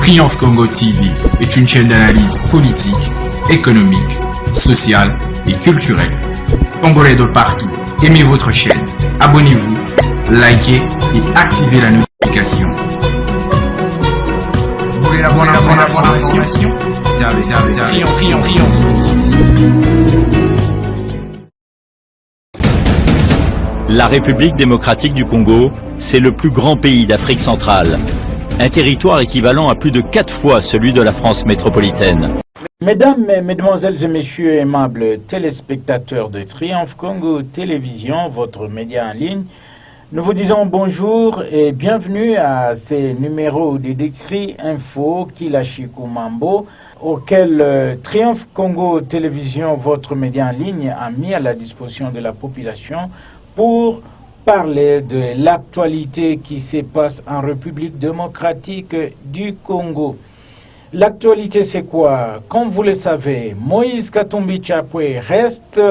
Triomphe Congo TV est une chaîne d'analyse politique, économique, sociale et culturelle. Congolais de partout, aimez votre chaîne, abonnez-vous, likez et activez la notification. Vous voulez la bonne information? La République démocratique du Congo, c'est le plus grand pays d'Afrique centrale. Un territoire équivalent à plus de 4 fois celui de la France métropolitaine. Mesdames, Mesdemoiselles et Messieurs, aimables téléspectateurs de Triomphe Congo Télévision, votre média en ligne, nous vous disons bonjour et bienvenue à ces numéros de Décrit Info Kilashiku Mambo, auquel Triomphe Congo Télévision, votre média en ligne, a mis à la disposition de la population pour parler de l'actualité qui se passe en République démocratique du Congo. L'actualité, c'est quoi? Comme vous le savez, Moïse Katumbi Chapwe reste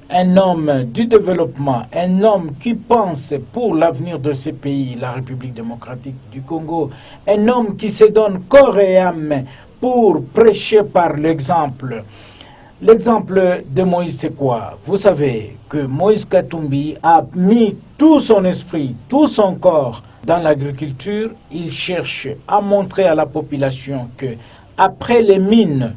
un homme du développement, un homme qui pense pour l'avenir de ce pays, la République démocratique du Congo, un homme qui se donne corps et âme pour prêcher par l'exemple. L'exemple de Moïse, c'est quoi? Vous savez que Moïse Katumbi a mis tout son esprit, tout son corps dans l'agriculture. Il cherche à montrer à la population que après les mines,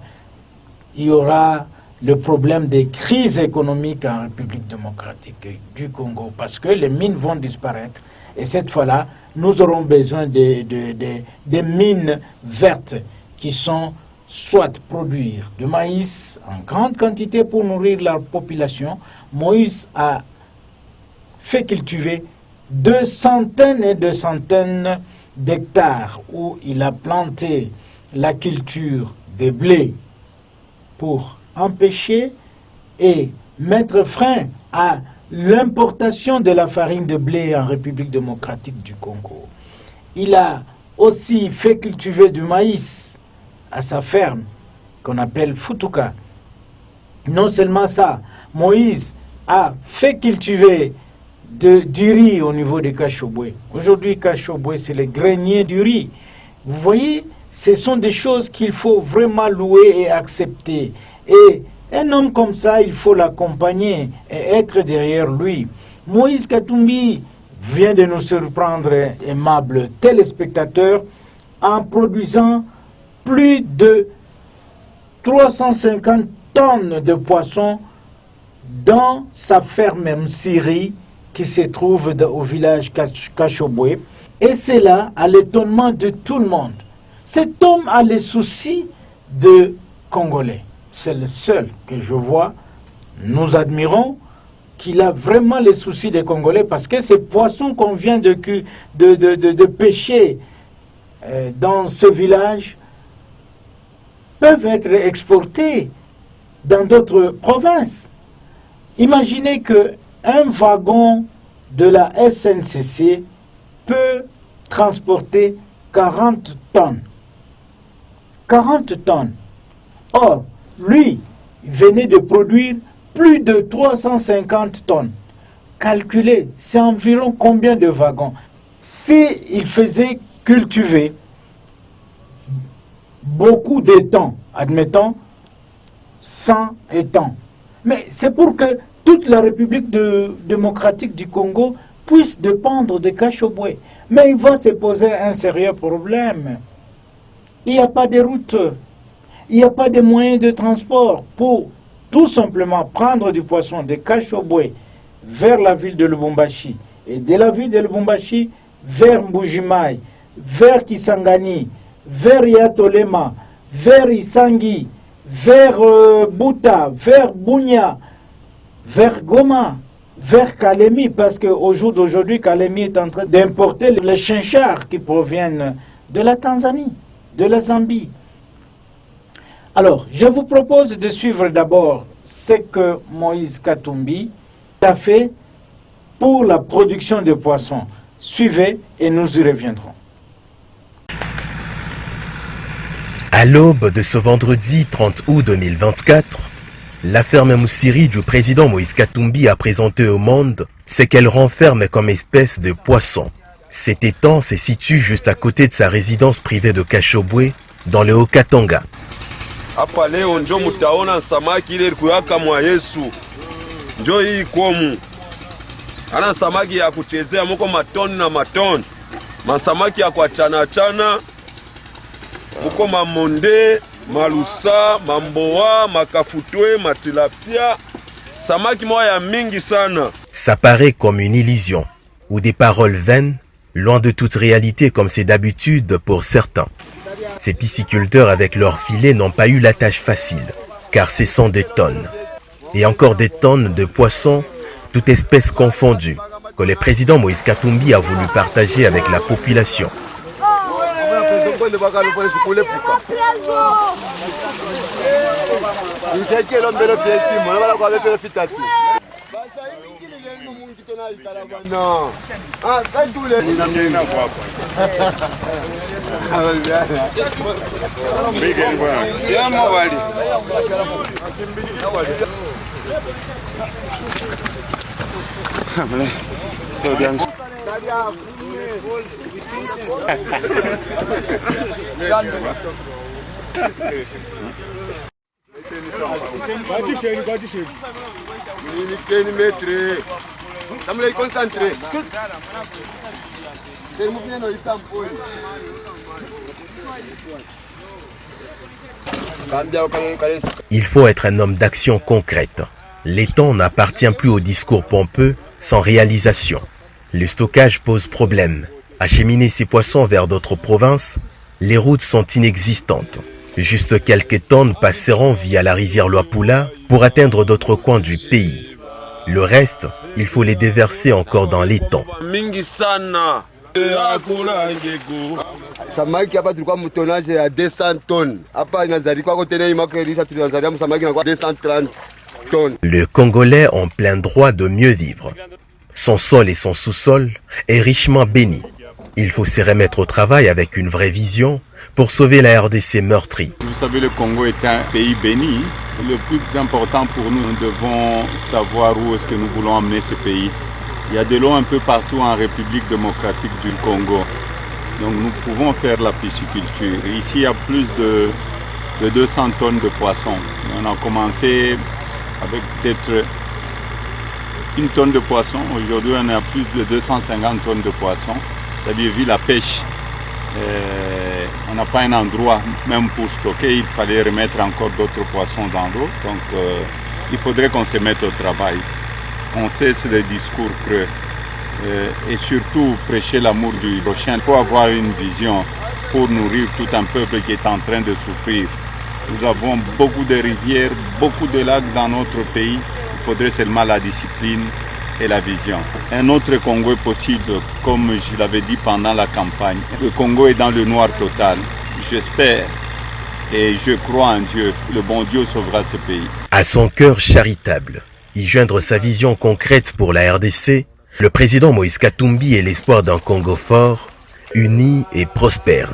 il y aura le problème des crises économiques en République démocratique du Congo, parce que les mines vont disparaître. Et cette fois-là, nous aurons besoin de mines vertes qui sont soit produire de maïs en grande quantité pour nourrir la population. Moïse a fait cultiver de centaines et de centaines d'hectares où il a planté la culture de blé pour empêcher et mettre frein à l'importation de la farine de blé en République démocratique du Congo. Il a aussi fait cultiver du maïs à sa ferme, qu'on appelle Futuka. Non seulement ça, Moïse a fait cultiver du riz au niveau de Kachobwe. Aujourd'hui, Kachobwe, c'est le grenier du riz. Vous voyez, ce sont des choses qu'il faut vraiment louer et accepter. Et un homme comme ça, il faut l'accompagner et être derrière lui. Moïse Katumbi vient de nous surprendre, aimables téléspectateurs, en produisant plus de 350 tonnes de poissons dans sa ferme Msiri qui se trouve au village Kachobwe. Et c'est là, à l'étonnement de tout le monde. Cet homme a les soucis de Congolais. C'est le seul que je vois. Nous admirons qu'il a vraiment les soucis des Congolais, parce que ces poissons qu'on vient de pêcher dans ce village peuvent être exportés dans d'autres provinces. Imaginez qu'un wagon de la SNCC peut transporter 40 tonnes. 40 tonnes. Or, lui, il venait de produire plus de 350 tonnes. Calculez, c'est environ combien de wagons? S'il faisait cultiver beaucoup d'étangs, admettons 100 étangs. Mais c'est pour que toute la République démocratique du Congo puisse dépendre de Kachobwe. Mais il va se poser un sérieux problème. Il n'y a pas de route, il n'y a pas de moyens de transport pour tout simplement prendre du poisson de Kachobwe vers la ville de Lubumbashi, et de la ville de Lubumbashi vers Mbujimai, vers Kisangani, vers Yatolema, vers Isangi, vers Buta, vers Bunia, vers Goma, vers Kalemi, parce qu'au jour d'aujourd'hui, Kalemi est en train d'importer les chinchards qui proviennent de la Tanzanie, de la Zambie. Alors, je vous propose de suivre d'abord ce que Moïse Katumbi a fait pour la production de poissons. Suivez et nous y reviendrons. À l'aube de ce vendredi 30 août 2024, la ferme Msiri du président Moïse Katumbi a présenté au monde ce qu'elle renferme comme espèce de poisson. Cet étang se situe juste à côté de sa résidence privée de Kashobwe, dans le Haut-Katanga. Hapa leo njo mutaona samaki ile kuyaka mwa Yesu. Njo hii komu. Ana samaki ya kuchezea muko matoni na matoni. Masamaki ya kwa chana. Muko mamonde, malusa, mamboa, makafutwe, matilapia. Samaki moya mingi sana. Ça paraît comme une illusion, ou des paroles vaines, loin de toute réalité comme c'est d'habitude pour certains. Ces pisciculteurs avec leurs filets n'ont pas eu la tâche facile, car ce sont des tonnes. Et encore des tonnes de poissons, toutes espèces confondues, que le président Moïse Katumbi a voulu partager avec la population. Il faut être un homme d'action concrète. L'étang n'appartient plus au discours pompeux sans réalisation. Le stockage pose problème. Acheminer ces poissons vers d'autres provinces, les routes sont inexistantes. Juste quelques tonnes passeront via la rivière Luapula pour atteindre d'autres coins du pays. Le reste, il faut les déverser encore dans l'étang. Samaki hapa tulikuwa mtonage ya 200 tonnes. Hapa inazalikuwa kote na imaka ilisha tunazalia samaki na 230 tonnes. Le Congolais ont plein droit de mieux vivre. Son sol et son sous-sol est richement béni. Il faut se remettre au travail avec une vraie vision pour sauver la RDC meurtrie. Vous savez, le Congo est un pays béni. Le plus important pour nous, nous devons savoir où est-ce que nous voulons emmener ce pays. Il y a de l'eau un peu partout en République démocratique du Congo. Donc nous pouvons faire la pisciculture. Ici, il y a plus de 200 tonnes de poissons. On a commencé avec peut-être 1 tonne de poissons. Aujourd'hui, on a plus de 250 tonnes de poissons. C'est-à-dire, vu la pêche, on n'a pas un endroit même pour stocker. Il fallait remettre encore d'autres poissons dans l'eau. Donc, il faudrait qu'on se mette au travail. On cesse les discours creux. Et surtout, prêcher l'amour du prochain. Il faut avoir une vision pour nourrir tout un peuple qui est en train de souffrir. Nous avons beaucoup de rivières, beaucoup de lacs dans notre pays. Il faudrait seulement la discipline et la vision. Un autre Congo est possible, comme je l'avais dit pendant la campagne. Le Congo est dans le noir total. J'espère et je crois en Dieu. Le bon Dieu sauvera ce pays. À son cœur charitable, y joindre sa vision concrète pour la RDC, le président Moïse Katumbi est l'espoir d'un Congo fort, uni et prospère.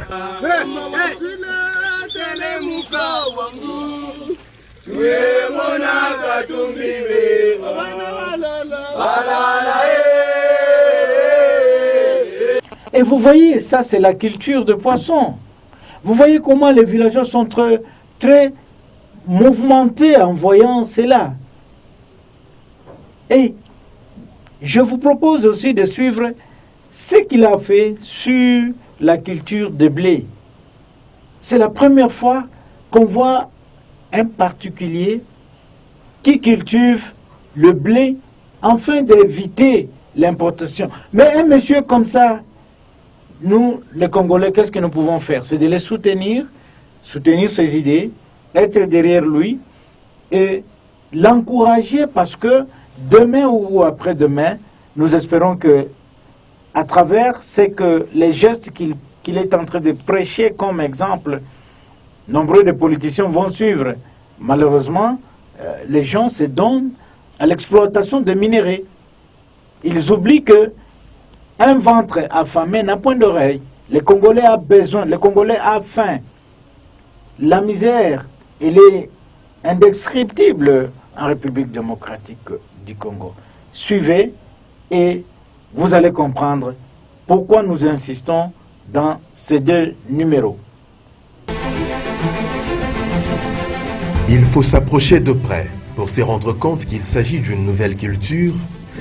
Et vous voyez, ça c'est la culture de poisson. Vous voyez comment les villageois sont très mouvementés en voyant cela. Et je vous propose aussi de suivre ce qu'il a fait sur la culture de blé. C'est la première fois qu'on voit un particulier qui cultive le blé afin d'éviter l'importation. Mais un monsieur comme ça, nous, les Congolais, qu'est-ce que nous pouvons faire? C'est de les soutenir ses idées, être derrière lui et l'encourager parce que demain ou après-demain, nous espérons que, à travers les gestes qu'il est en train de prêcher comme exemple, nombreux de politiciens vont suivre. Malheureusement, les gens se donnent à l'exploitation des minéraux. Ils oublient que un ventre affamé n'a point d'oreille. Le Congolais a besoin, le Congolais a faim. La misère, elle est indescriptible en République démocratique du Congo. Suivez et vous allez comprendre Pourquoi nous insistons dans ces deux numéros? Il faut s'approcher de près pour se rendre compte qu'il s'agit d'une nouvelle culture,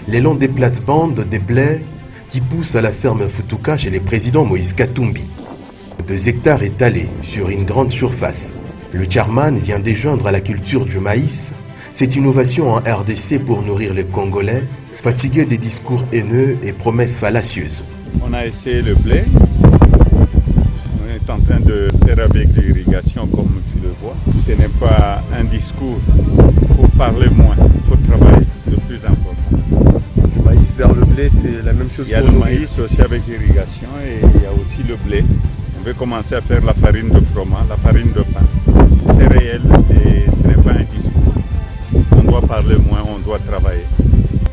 les longs des plates-bandes des blés qui poussent à la ferme Futuka chez les présidents Moïse Katumbi. 2 hectares étalés sur une grande surface. Le Tcharman vient déjoindre à la culture du maïs, cette innovation en RDC pour nourrir les Congolais, fatigués des discours haineux et promesses fallacieuses. On a essayé le blé. On est en train de faire avec l'irrigation comme tu le vois. Ce n'est pas un discours. Il faut parler moins, il faut travailler. C'est le plus important. Le maïs vers le blé, c'est la même chose. Il y a le maïs aussi avec l'irrigation et il y a aussi le blé. On veut commencer à faire la farine de froment, la farine de pain. C'est réel, ce n'est pas un discours. On doit parler moins, on doit travailler.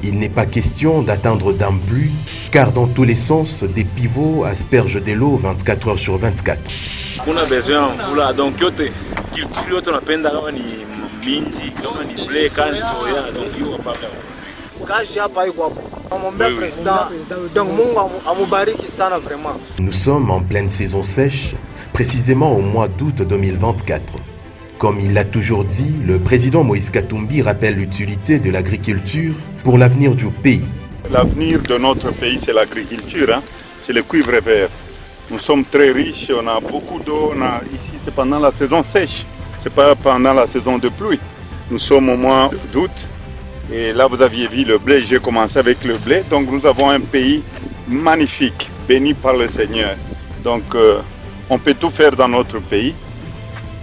Il n'est pas question d'atteindre d'un pluie, car dans tous les sens, des pivots aspergent de l'eau 24 heures sur 24. On a besoin de mvula, donc yote culture yote tunapenda kama ni minji, kama ni blé, kama ni soya, donc hiyo hapa. Kazi hapa iko hapo. Amwombea président, donc Mungu amubariki sana vraiment. Nous sommes en pleine saison sèche, précisément au mois d'août 2024. Comme il l'a toujours dit, le président Moïse Katumbi rappelle l'utilité de l'agriculture pour l'avenir du pays. L'avenir de notre pays, c'est l'agriculture, hein? C'est le cuivre vert. Nous sommes très riches, on a beaucoup d'eau. Ici, c'est pendant la saison sèche, ce n'est pas pendant la saison de pluie. Nous sommes au mois d'août et là, vous aviez vu le blé, j'ai commencé avec le blé. Donc, nous avons un pays magnifique, béni par le Seigneur. Donc, on peut tout faire dans notre pays.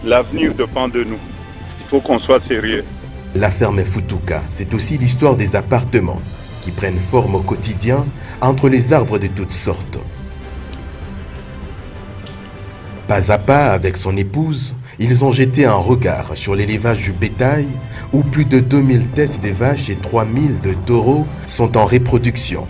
L'avenir dépend de nous. Il faut qu'on soit sérieux. La ferme Futuka, c'est aussi l'histoire des appartements qui prennent forme au quotidien entre les arbres de toutes sortes. Pas à pas, avec son épouse, ils ont jeté un regard sur l'élevage du bétail où plus de 2000 têtes de vaches et 3000 de taureaux sont en reproduction.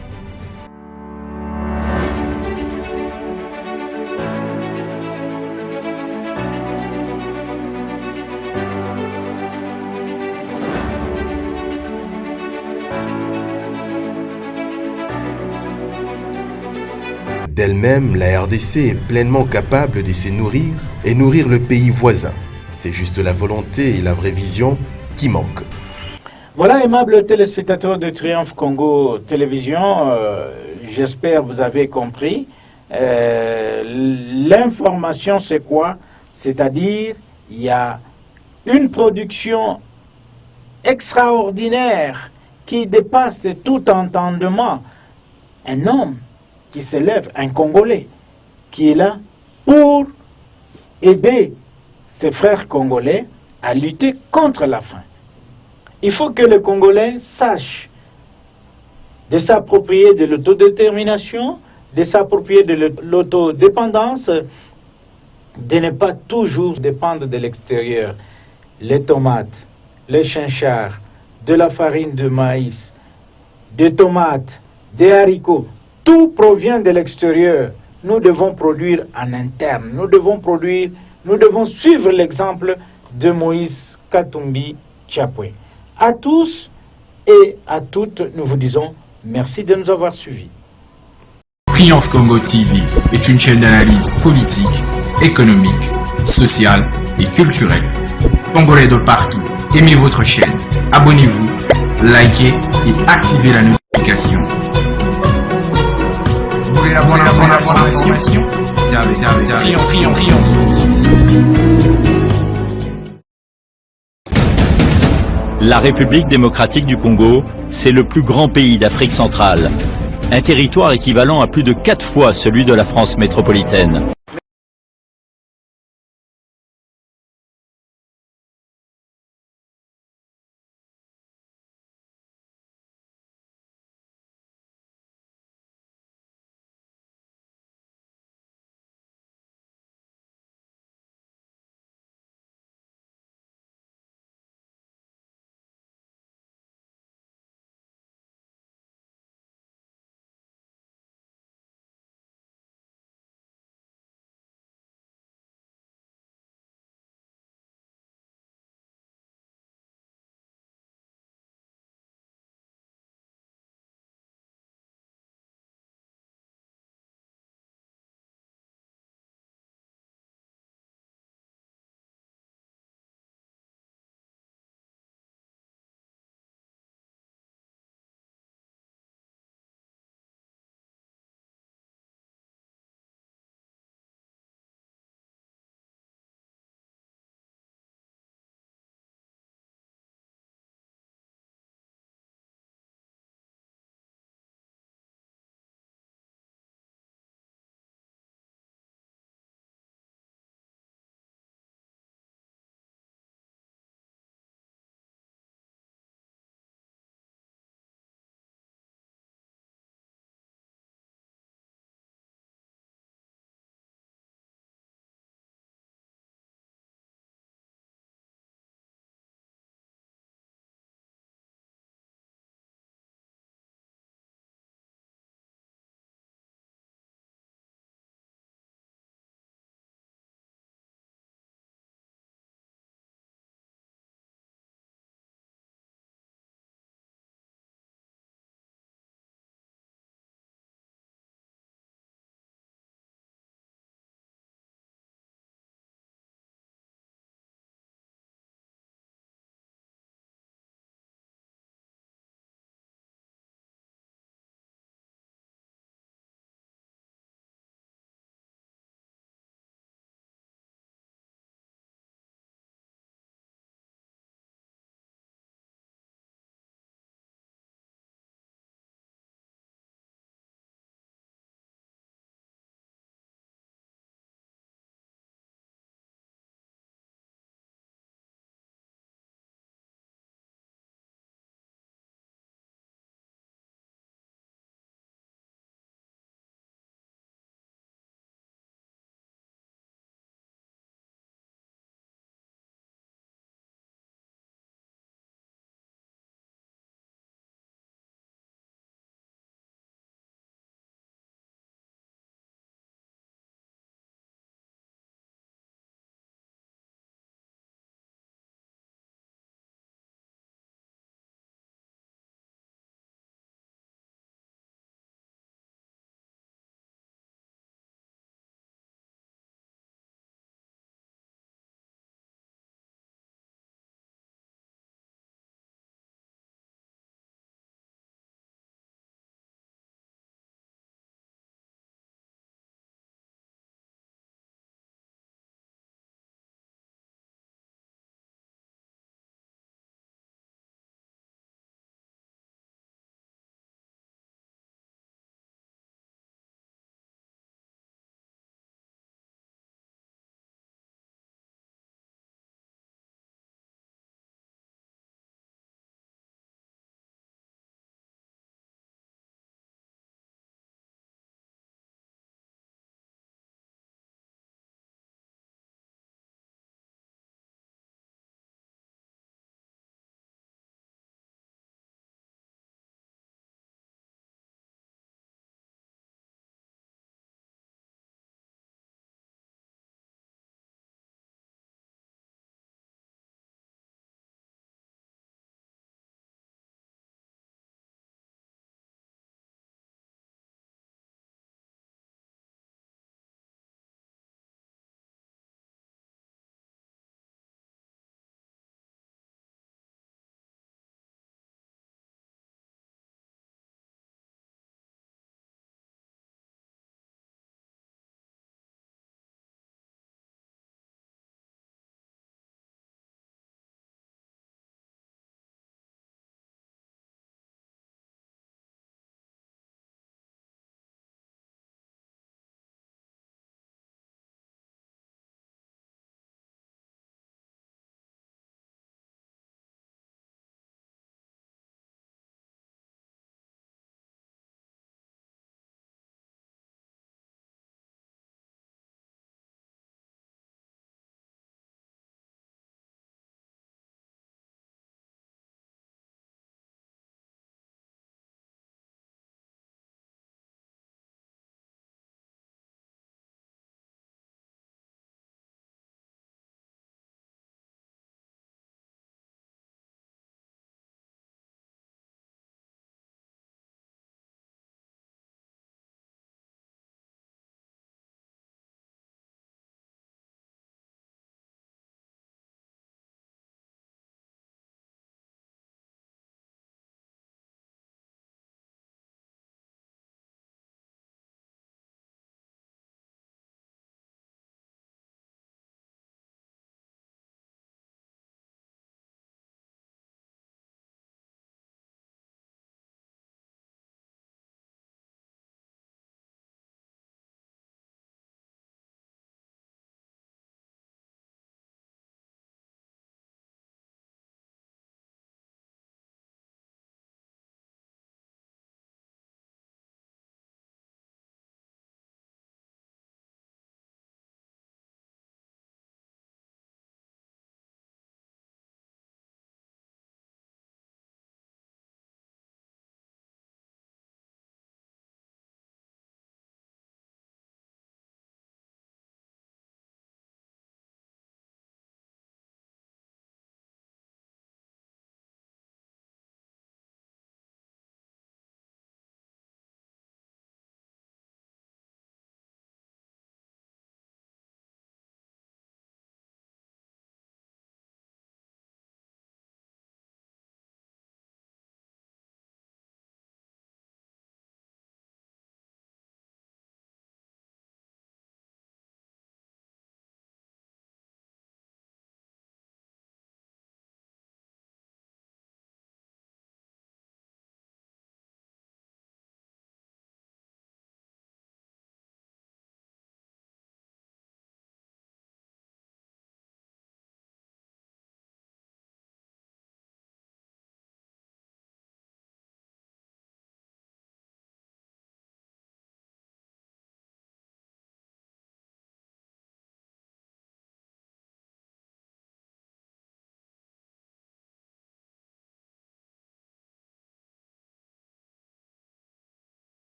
D'elle-même, la RDC est pleinement capable de se nourrir et nourrir le pays voisin. C'est juste la volonté et la vraie vision qui manquent. Voilà, aimables téléspectateurs de Triomphe Congo Télévision, j'espère vous avez compris. L'information, c'est quoi? C'est-à-dire, il y a une production extraordinaire qui dépasse tout entendement. Un homme qui s'élève, un Congolais, qui est là pour aider ses frères congolais à lutter contre la faim. Il faut que le Congolais sache de s'approprier de l'autodétermination, de s'approprier de l'autodépendance, de ne pas toujours dépendre de l'extérieur. Les tomates, les chinchards, de la farine de maïs, des tomates, des haricots, tout provient de l'extérieur. Nous devons produire en interne. Nous devons suivre l'exemple de Moïse Katumbi Tchapwe. À tous et à toutes, nous vous disons merci de nous avoir suivis. Triomphe Congo TV est une chaîne d'analyse politique, économique, sociale et culturelle. Congolais de partout, aimez votre chaîne, abonnez-vous, likez et activez la notification. Vous voulez avoir l'information? C'est avec Triomphe. La République démocratique du Congo, c'est le plus grand pays d'Afrique centrale. Un territoire équivalent à plus de 4 fois celui de la France métropolitaine.